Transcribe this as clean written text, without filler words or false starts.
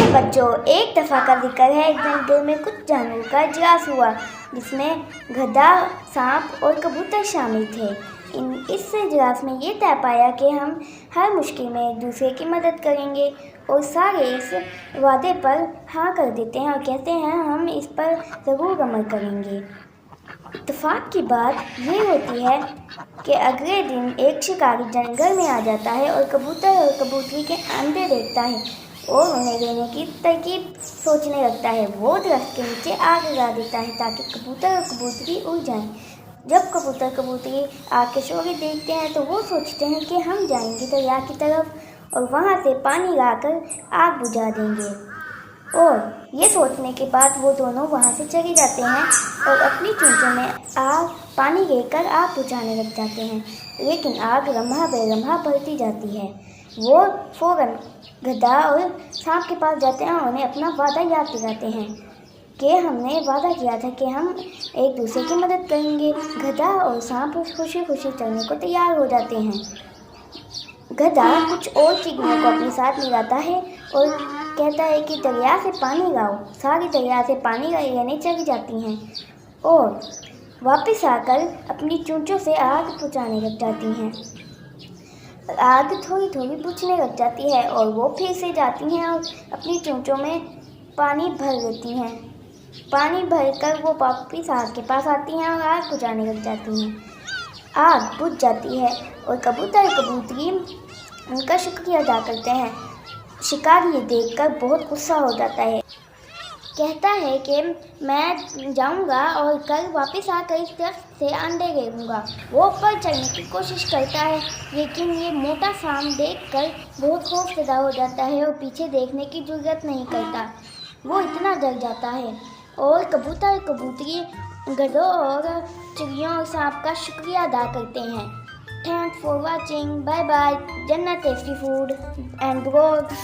बच्चों, एक दफ़ा का जिक्र है। एक जंगल में कुछ जानवरों का इजलास हुआ, जिसमें गधा, सांप और कबूतर शामिल थे। इस इजलास में ये तय पाया कि हम हर मुश्किल में एक दूसरे की मदद करेंगे, और सारे इस वादे पर हाँ कर देते हैं और कहते हैं हम इस पर ज़रूर अमल करेंगे। इत्तेफाक की बात ये होती है कि अगले दिन एक शिकारी जंगल में आ जाता है और कबूतर और कबूतरी के अंडे देखता है और उन्हें लेने की तरकीब सोचने लगता है। वो दरख्त के नीचे आग लगा देता है ताकि कबूतर और कबूतरी उड़ जाएं। जब कबूतर कबूतरी आग के शोले देखते हैं तो वो सोचते हैं कि हम जाएंगे दरिया की तरफ और वहाँ से पानी लाकर आग बुझा देंगे। और ये सोचने के बाद वो दोनों वहाँ से चले जाते हैं और अपनी चूंचों में पानी लेकर आग बुझाने लग जाते हैं। लेकिन आग लम्हा बेलम्हा बढ़ती जाती है। वो फौरन गधा और सांप के पास जाते हैं और उन्हें अपना वादा याद दिलाते हैं कि हमने वादा किया था कि हम एक दूसरे की मदद करेंगे। गधा और सांप खुशी खुशी चलने को तैयार हो जाते हैं। गधा कुछ और चिड़ियों को अपने साथ मिलाता है और कहता है कि दरिया से पानी लाओ। सारी दरिया से पानी लेने चली जाती हैं और वापस आकर अपनी चोंचों से आग बुझाने लग जाती हैं। आग थोड़ी थोड़ी बुझने लग जाती है और वो फिर से जाती हैं और अपनी चोंचों में पानी भर लेती हैं। पानी भरकर वो वापस आग के पास आती हैं और आग बुझाने लग जाती हैं। आग बुझ जाती है और कबूतर कबूतरी उनका शुक्रिया अदा करते हैं। शिकारी ये देखकर बहुत गुस्सा हो जाता है, कहता है कि मैं जाऊंगा और कल वापस आकर इस दरख्त से अंडे लेऊंगा। वो ऊपर चढ़ने की कोशिश करता है, लेकिन ये मोटा सांप देखकर बहुत खौफजदा हो जाता है और पीछे देखने की जरूरत नहीं करता। वो इतना डर जाता है और कबूतर कबूतरी गधों और चिड़ियों और सांप का शुक्रिया अदा करते हैं। Thanks for watching. Bye bye. Jannat tasty food and blogs.